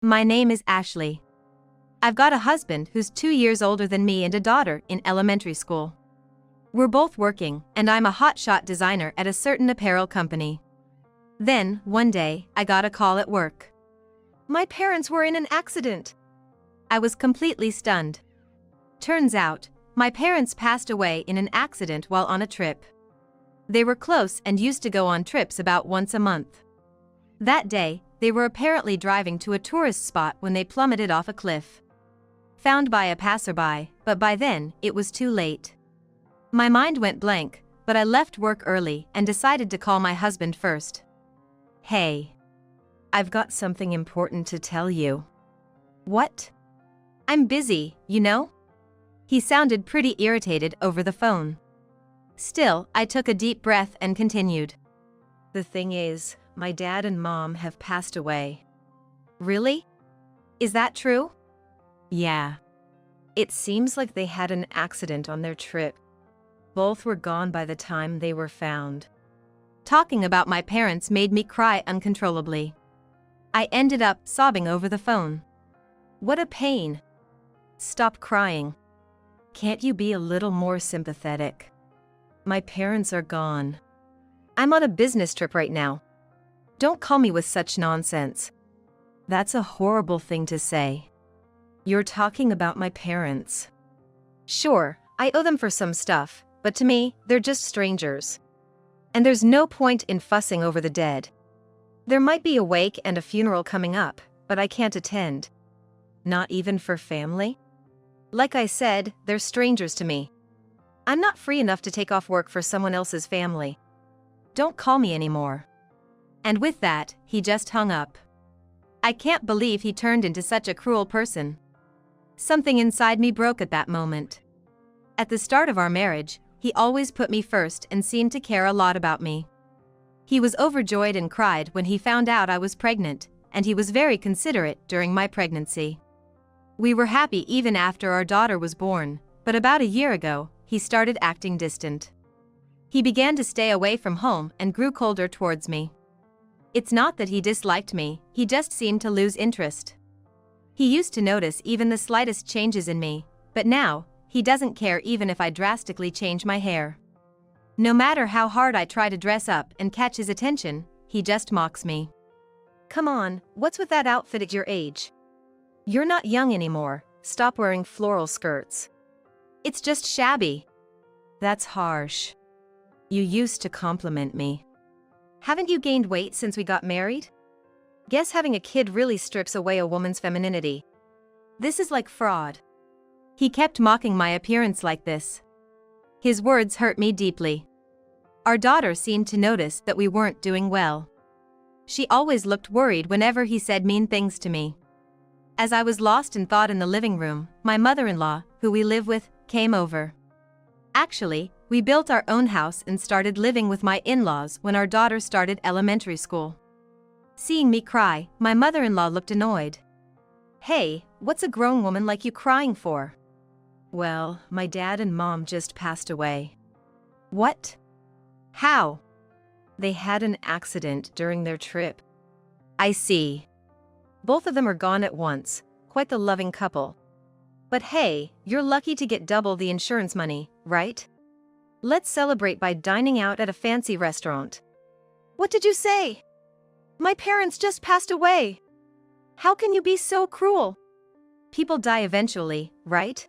My name is Ashley. I've got a husband who's 2 years older than me and a daughter in elementary school. We're both working, and I'm a hotshot designer at a certain apparel company. Then, one day, I got a call at work. My parents were in an accident. I was completely stunned. Turns out, my parents passed away in an accident while on a trip. They were close and used to go on trips about once a month. That day, they were apparently driving to a tourist spot when they plummeted off a cliff. Found by a passerby, but by then, it was too late. My mind went blank, but I left work early and decided to call my husband first. Hey. I've got something important to tell you. What? I'm busy, you know? He sounded pretty irritated over the phone. Still, I took a deep breath and continued. The thing is, my dad and mom have passed away. Really? Is that true? Yeah. It seems like they had an accident on their trip. Both were gone by the time they were found. Talking about my parents made me cry uncontrollably. I ended up sobbing over the phone. What a pain. Stop crying. Can't you be a little more sympathetic? My parents are gone. I'm on a business trip right now. Don't call me with such nonsense. That's a horrible thing to say. You're talking about my parents. Sure, I owe them for some stuff, but to me, they're just strangers. And there's no point in fussing over the dead. There might be a wake and a funeral coming up, but I can't attend. Not even for family? Like I said, they're strangers to me. I'm not free enough to take off work for someone else's family. Don't call me anymore. And with that, he just hung up. I can't believe he turned into such a cruel person. Something inside me broke at that moment. At the start of our marriage, he always put me first and seemed to care a lot about me. He was overjoyed and cried when he found out I was pregnant, and he was very considerate during my pregnancy. We were happy even after our daughter was born, but about a year ago, he started acting distant. He began to stay away from home and grew colder towards me. It's not that he disliked me, he just seemed to lose interest. He used to notice even the slightest changes in me, but now, he doesn't care even if I drastically change my hair. No matter how hard I try to dress up and catch his attention, he just mocks me. Come on, what's with that outfit at your age? You're not young anymore, stop wearing floral skirts. It's just shabby. That's harsh. You used to compliment me. Haven't you gained weight since we got married? Guess having a kid really strips away a woman's femininity. This is like fraud. He kept mocking my appearance like this. His words hurt me deeply. Our daughter seemed to notice that we weren't doing well. She always looked worried whenever he said mean things to me. As I was lost in thought in the living room, my mother-in-law, who we live with, came over. Actually, we built our own house and started living with my in-laws when our daughter started elementary school. Seeing me cry, my mother-in-law looked annoyed. Hey, what's a grown woman like you crying for? Well, my dad and mom just passed away. What? How? They had an accident during their trip. I see. Both of them are gone at once, quite the loving couple. But hey, you're lucky to get double the insurance money, right? Let's celebrate by dining out at a fancy restaurant. What did you say? My parents just passed away. How can you be so cruel? People die eventually, right?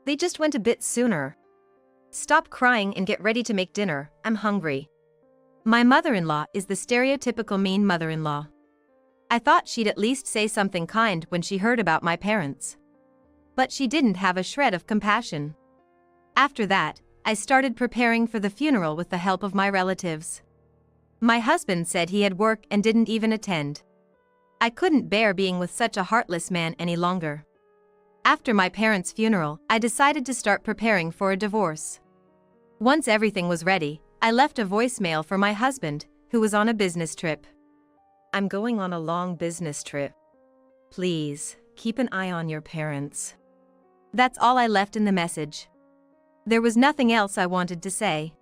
They just went a bit sooner. Stop crying and get ready to make dinner, I'm hungry. My mother-in-law is the stereotypical mean mother-in-law. I thought she'd at least say something kind when she heard about my parents. But she didn't have a shred of compassion. After that, I started preparing for the funeral with the help of my relatives. My husband said he had work and didn't even attend. I couldn't bear being with such a heartless man any longer. After my parents' funeral, I decided to start preparing for a divorce. Once everything was ready, I left a voicemail for my husband, who was on a business trip. I'm going on a long business trip. Please, keep an eye on your parents. That's all I left in the message. There was nothing else I wanted to say.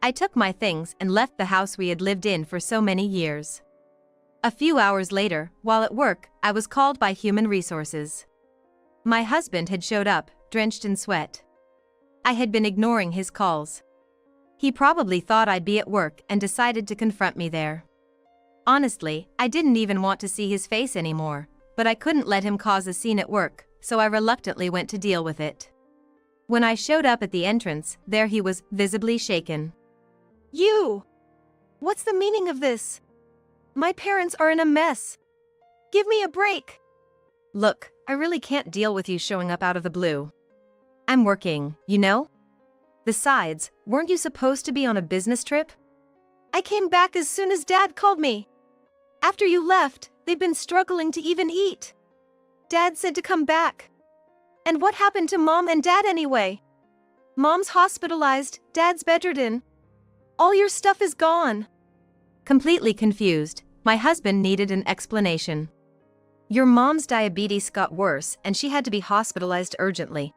I took my things and left the house we had lived in for so many years. A few hours later, while at work, I was called by Human Resources. My husband had showed up, drenched in sweat. I had been ignoring his calls. He probably thought I'd be at work and decided to confront me there. Honestly, I didn't even want to see his face anymore, but I couldn't let him cause a scene at work, so I reluctantly went to deal with it. When I showed up at the entrance, there he was, visibly shaken. You! What's the meaning of this? My parents are in a mess. Give me a break. Look, I really can't deal with you showing up out of the blue. I'm working, you know? Besides, weren't you supposed to be on a business trip? I came back as soon as Dad called me. After you left, they've been struggling to even eat. Dad said to come back. And what happened to Mom and Dad anyway? Mom's hospitalized, Dad's bedridden. All your stuff is gone. Completely confused, my husband needed an explanation. Your mom's diabetes got worse and she had to be hospitalized urgently.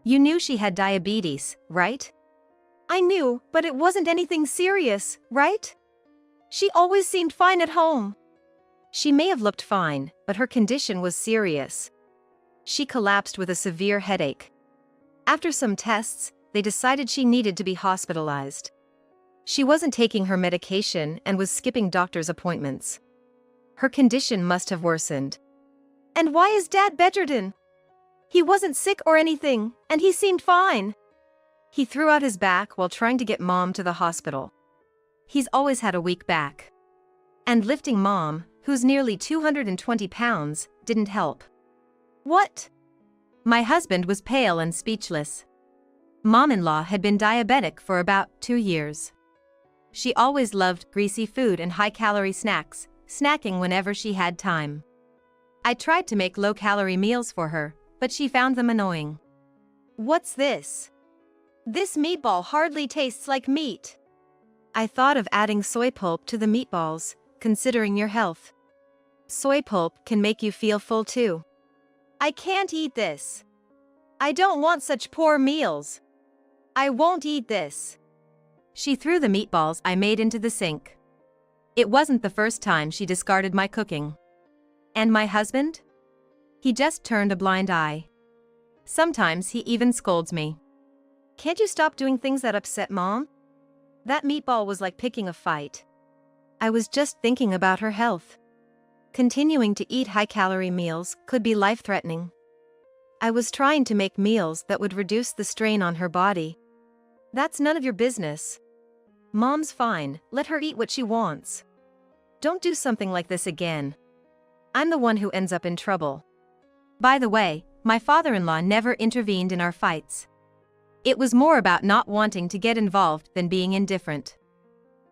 You knew she had diabetes, right? I knew, but it wasn't anything serious, right? She always seemed fine at home. She may have looked fine, but her condition was serious. She collapsed with a severe headache. After some tests, they decided she needed to be hospitalized. She wasn't taking her medication and was skipping doctor's appointments. Her condition must have worsened. And why is Dad bedridden? He wasn't sick or anything, and he seemed fine. He threw out his back while trying to get Mom to the hospital. He's always had a weak back. And lifting Mom, who's nearly 220 pounds, didn't help. What? My husband was pale and speechless. Mom-in-law had been diabetic for about 2 years. She always loved greasy food and high-calorie snacks, snacking whenever she had time. I tried to make low-calorie meals for her, but she found them annoying. What's this? This meatball hardly tastes like meat. I thought of adding soy pulp to the meatballs, considering your health. Soy pulp can make you feel full too. I can't eat this. I don't want such poor meals. I won't eat this. She threw the meatballs I made into the sink. It wasn't the first time she discarded my cooking. And my husband? He just turned a blind eye. Sometimes he even scolds me. Can't you stop doing things that upset Mom? That meatball was like picking a fight. I was just thinking about her health. Continuing to eat high-calorie meals could be life-threatening. I was trying to make meals that would reduce the strain on her body. That's none of your business. Mom's fine, let her eat what she wants. Don't do something like this again. I'm the one who ends up in trouble. By the way, my father-in-law never intervened in our fights. It was more about not wanting to get involved than being indifferent.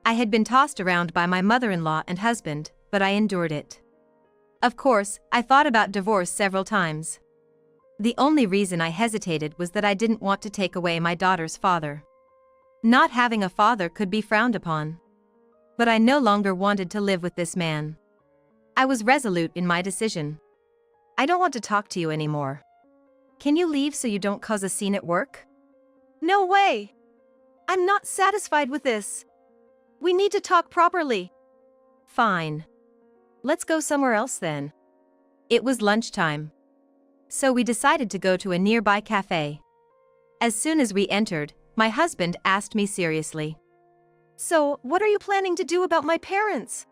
I had been tossed around by my mother-in-law and husband, but I endured it. Of course, I thought about divorce several times. The only reason I hesitated was that I didn't want to take away my daughter's father. Not having a father could be frowned upon. But I no longer wanted to live with this man. I was resolute in my decision. I don't want to talk to you anymore. Can you leave so you don't cause a scene at work? No way! I'm not satisfied with this. We need to talk properly. Fine. Let's go somewhere else then. It was lunchtime. So we decided to go to a nearby cafe. As soon as we entered, my husband asked me seriously. So, what are you planning to do about my parents?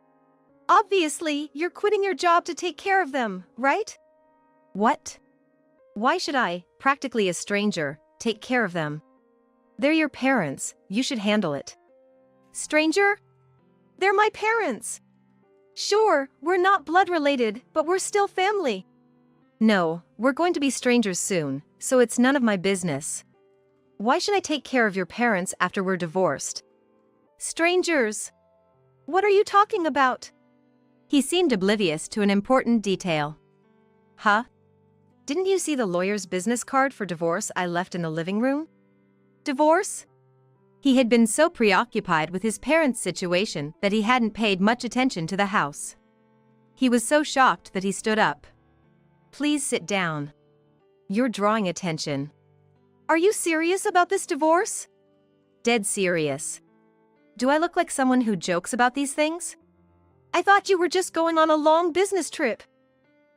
Obviously, you're quitting your job to take care of them, right? What? Why should I, practically a stranger, take care of them? They're your parents, you should handle it. Stranger? They're my parents. Sure, we're not blood related, but we're still family. No, we're going to be strangers soon, so it's none of my business. Why should I take care of your parents after we're divorced? Strangers? What are you talking about? He seemed oblivious to an important detail. Huh? Didn't you see the lawyer's business card for divorce I left in the living room? Divorce? He had been so preoccupied with his parents' situation that he hadn't paid much attention to the house. He was so shocked that he stood up. Please sit down. You're drawing attention. Are you serious about this divorce? Dead serious. Do I look like someone who jokes about these things? I thought you were just going on a long business trip.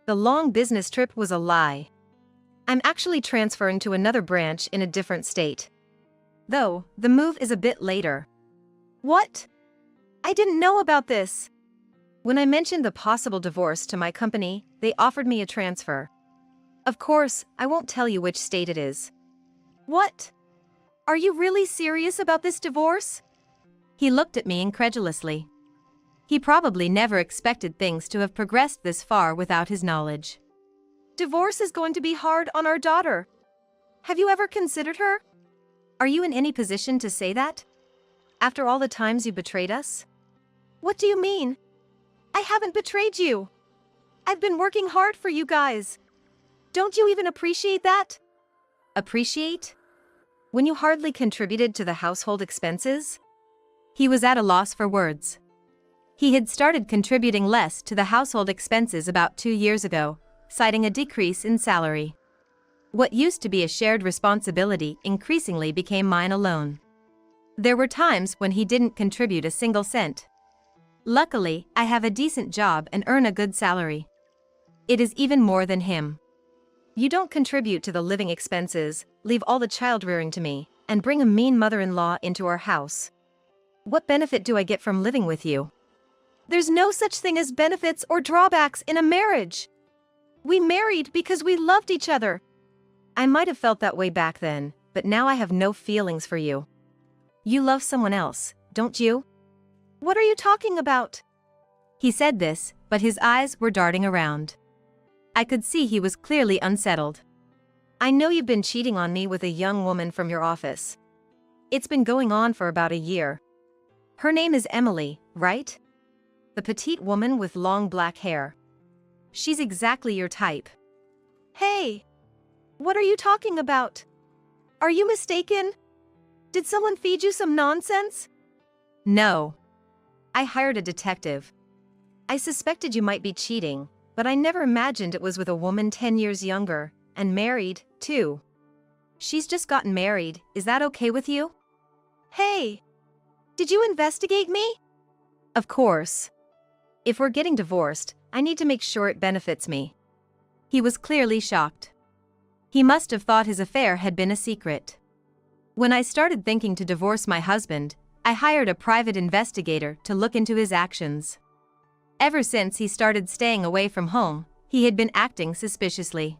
The long business trip was a lie. I'm actually transferring to another branch in a different state. Though, the move is a bit later. What? I didn't know about this. When I mentioned the possible divorce to my company, they offered me a transfer. Of course, I won't tell you which state it is. What? Are you really serious about this divorce? He looked at me incredulously. He probably never expected things to have progressed this far without his knowledge. Divorce is going to be hard on our daughter. Have you ever considered her? Are you in any position to say that? After all the times you betrayed us? What do you mean? I haven't betrayed you. I've been working hard for you guys. Don't you even appreciate that? Appreciate? When you hardly contributed to the household expenses? He was at a loss for words. He had started contributing less to the household expenses about 2 years ago, citing a decrease in salary. What used to be a shared responsibility increasingly became mine alone. There were times when he didn't contribute a single cent. Luckily, I have a decent job and earn a good salary. It is even more than him. You don't contribute to the living expenses, leave all the child-rearing to me, and bring a mean mother-in-law into our house. What benefit do I get from living with you? There's no such thing as benefits or drawbacks in a marriage. We married because we loved each other. I might have felt that way back then, but now I have no feelings for you. You love someone else, don't you? What are you talking about? He said this, but his eyes were darting around. I could see he was clearly unsettled. I know you've been cheating on me with a young woman from your office. It's been going on for about a year. Her name is Emily, right? The petite woman with long black hair. She's exactly your type. Hey! What are you talking about? Are you mistaken? Did someone feed you some nonsense? No. I hired a detective. I suspected you might be cheating, but I never imagined it was with a woman 10 years younger, and married, too. She's just gotten married, is that okay with you? Hey! Did you investigate me? Of course. If we're getting divorced, I need to make sure it benefits me. He was clearly shocked. He must have thought his affair had been a secret. When I started thinking to divorce my husband, I hired a private investigator to look into his actions. Ever since he started staying away from home, he had been acting suspiciously.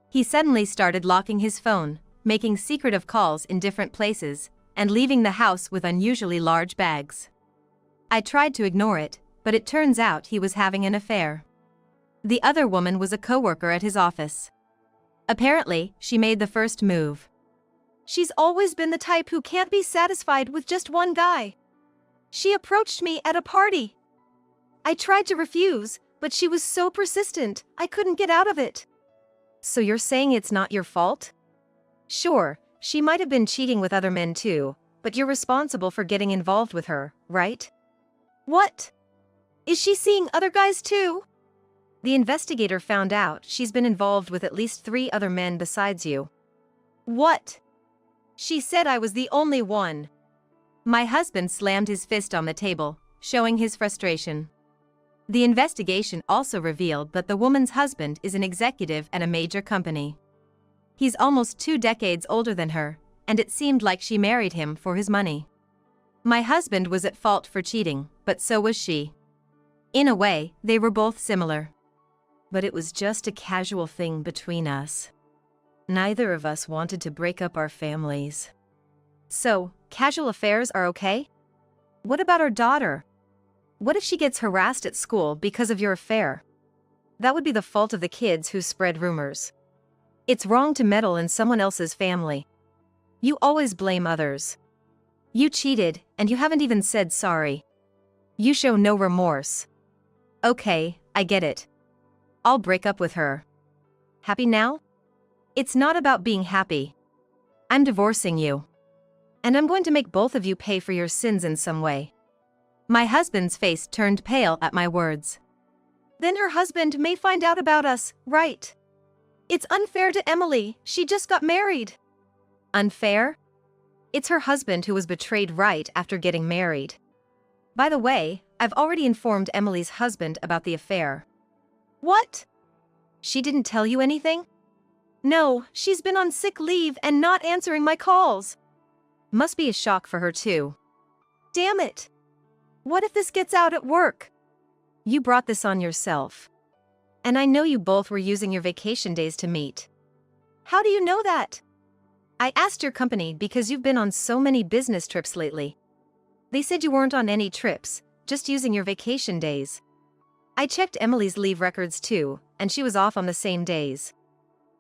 He suddenly started locking his phone, making secretive calls in different places, and leaving the house with unusually large bags. I tried to ignore it, but it turns out he was having an affair. The other woman was a coworker at his office. Apparently, she made the first move. She's always been the type who can't be satisfied with just one guy. She approached me at a party. I tried to refuse, but she was so persistent, I couldn't get out of it. So you're saying it's not your fault? Sure, she might have been cheating with other men too, but you're responsible for getting involved with her, right? What? Is she seeing other guys too? The investigator found out she's been involved with at least 3 other men besides you. What? She said I was the only one. My husband slammed his fist on the table, showing his frustration. The investigation also revealed that the woman's husband is an executive at a major company. He's almost 2 decades older than her, and it seemed like she married him for his money. My husband was at fault for cheating, but so was she. In a way, they were both similar. But it was just a casual thing between us. Neither of us wanted to break up our families. So, casual affairs are okay? What about our daughter? What if she gets harassed at school because of your affair? That would be the fault of the kids who spread rumors. It's wrong to meddle in someone else's family. You always blame others. You cheated, and you haven't even said sorry. You show no remorse. Okay, I get it. I'll break up with her. Happy now? It's not about being happy. I'm divorcing you. And I'm going to make both of you pay for your sins in some way. My husband's face turned pale at my words. Then her husband may find out about us, right? It's unfair to Emily, she just got married. Unfair? It's her husband who was betrayed right after getting married. By the way, I've already informed Emily's husband about the affair. What? She didn't tell you anything? No, she's been on sick leave and not answering my calls. Must be a shock for her too. Damn it. What if this gets out at work? You brought this on yourself. And I know you both were using your vacation days to meet. How do you know that? I asked your company because you've been on so many business trips lately. They said you weren't on any trips, just using your vacation days. I checked Emily's leave records too, and she was off on the same days.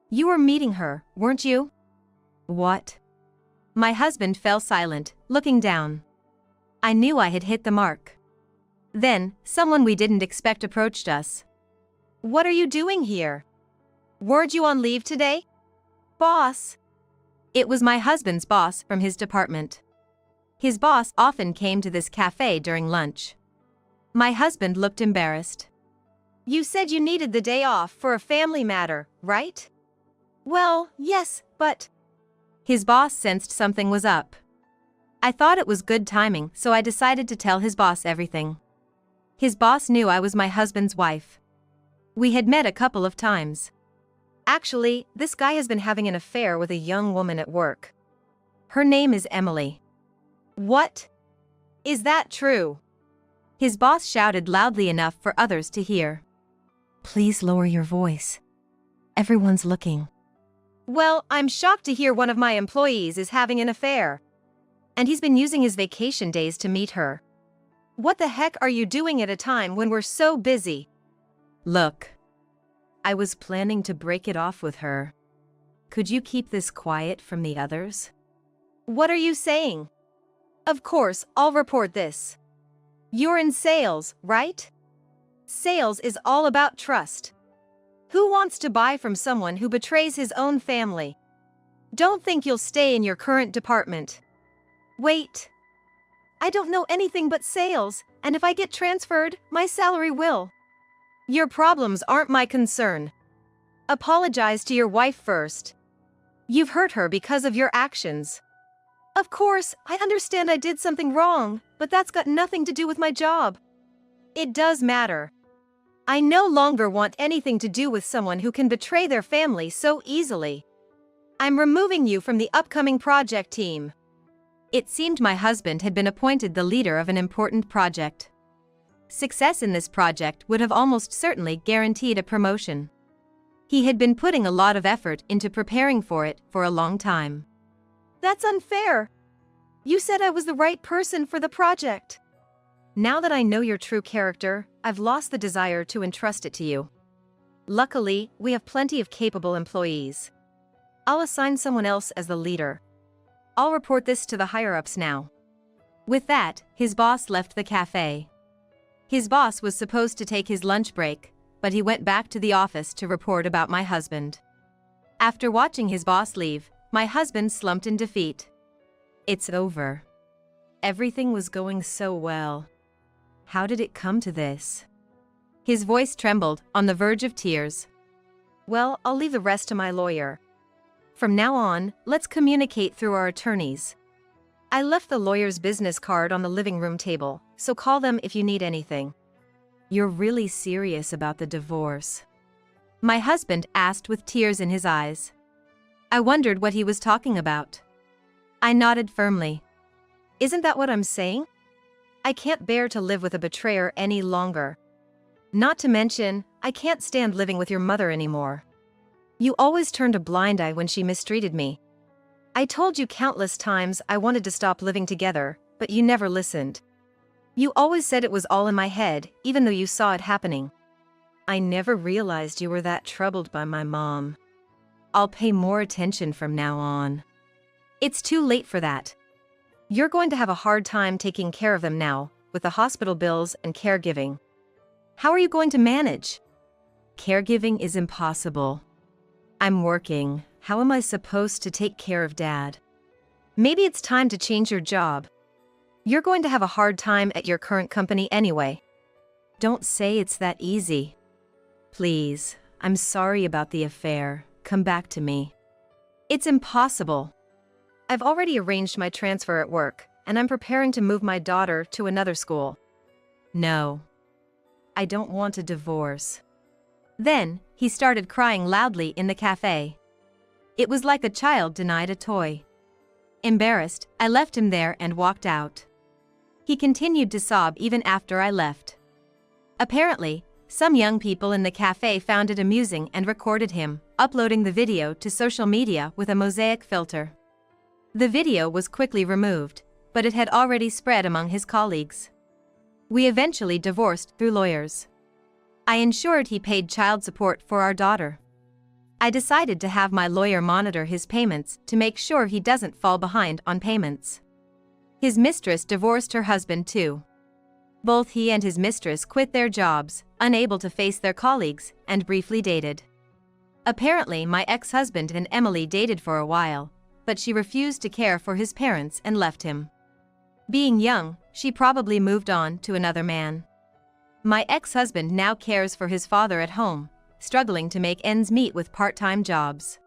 You were meeting her, weren't you? What? My husband fell silent, looking down. I knew I had hit the mark. Then, someone we didn't expect approached us. What are you doing here? Weren't you on leave today? Boss. It was my husband's boss from his department. His boss often came to this cafe during lunch. My husband looked embarrassed. You said you needed the day off for a family matter, right? Well, yes, but... His boss sensed something was up. I thought it was good timing, so I decided to tell his boss everything. His boss knew I was my husband's wife. We had met a couple of times. Actually, this guy has been having an affair with a young woman at work. Her name is Emily. What? Is that true? His boss shouted loudly enough for others to hear. Please lower your voice. Everyone's looking. Well, I'm shocked to hear one of my employees is having an affair. And he's been using his vacation days to meet her. What the heck are you doing at a time when we're so busy? Look. I was planning to break it off with her. Could you keep this quiet from the others? What are you saying? Of course, I'll report this. You're in sales, right? Sales is all about trust. Who wants to buy from someone who betrays his own family? Don't think you'll stay in your current department. Wait. I don't know anything but sales, and if I get transferred, my salary will. Your problems aren't my concern. Apologize to your wife first. You've hurt her because of your actions. Of course, I understand I did something wrong, but that's got nothing to do with my job. It does matter. I no longer want anything to do with someone who can betray their family so easily. I'm removing you from the upcoming project team. It seemed my husband had been appointed the leader of an important project. Success in this project would have almost certainly guaranteed a promotion. He had been putting a lot of effort into preparing for it for a long time. That's unfair. You said I was the right person for the project. Now that I know your true character, I've lost the desire to entrust it to you. Luckily, we have plenty of capable employees. I'll assign someone else as the leader. I'll report this to the higher-ups now. With that, his boss left the cafe. His boss was supposed to take his lunch break, but he went back to the office to report about my husband. After watching his boss leave, my husband slumped in defeat. It's over. Everything was going so well. How did it come to this? His voice trembled, on the verge of tears. Well, I'll leave the rest to my lawyer. From now on, let's communicate through our attorneys. I left the lawyer's business card on the living room table, so call them if you need anything. You're really serious about the divorce? My husband asked with tears in his eyes. I wondered what he was talking about. I nodded firmly. Isn't that what I'm saying? I can't bear to live with a betrayer any longer. Not to mention, I can't stand living with your mother anymore. You always turned a blind eye when she mistreated me. I told you countless times I wanted to stop living together, but you never listened. You always said it was all in my head, even though you saw it happening. I never realized you were that troubled by my mom. I'll pay more attention from now on. It's too late for that. You're going to have a hard time taking care of them now, with the hospital bills and caregiving. How are you going to manage? Caregiving is impossible. I'm working. How am I supposed to take care of Dad? Maybe it's time to change your job. You're going to have a hard time at your current company anyway. Don't say it's that easy. Please, I'm sorry about the affair. Come back to me. It's impossible. I've already arranged my transfer at work, and I'm preparing to move my daughter to another school. No. I don't want a divorce. Then, he started crying loudly in the cafe. It was like a child denied a toy. Embarrassed, I left him there and walked out. He continued to sob even after I left. Apparently, some young people in the cafe found it amusing and recorded him, uploading the video to social media with a mosaic filter. The video was quickly removed, but it had already spread among his colleagues. We eventually divorced through lawyers. I ensured he paid child support for our daughter. I decided to have my lawyer monitor his payments to make sure he doesn't fall behind on payments. His mistress divorced her husband too. Both he and his mistress quit their jobs, unable to face their colleagues, and briefly dated. Apparently, my ex-husband and Emily dated for a while, but she refused to care for his parents and left him. Being young, she probably moved on to another man. My ex-husband now cares for his father at home, struggling to make ends meet with part-time jobs.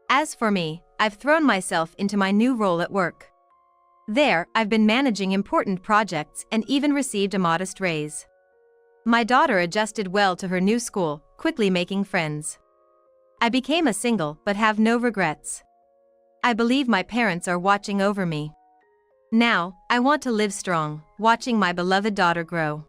As for me, I've thrown myself into my new role at work. There, I've been managing important projects and even received a modest raise. My daughter adjusted well to her new school, quickly making friends. I became a single but have no regrets. I believe my parents are watching over me. Now, I want to live strong, watching my beloved daughter grow.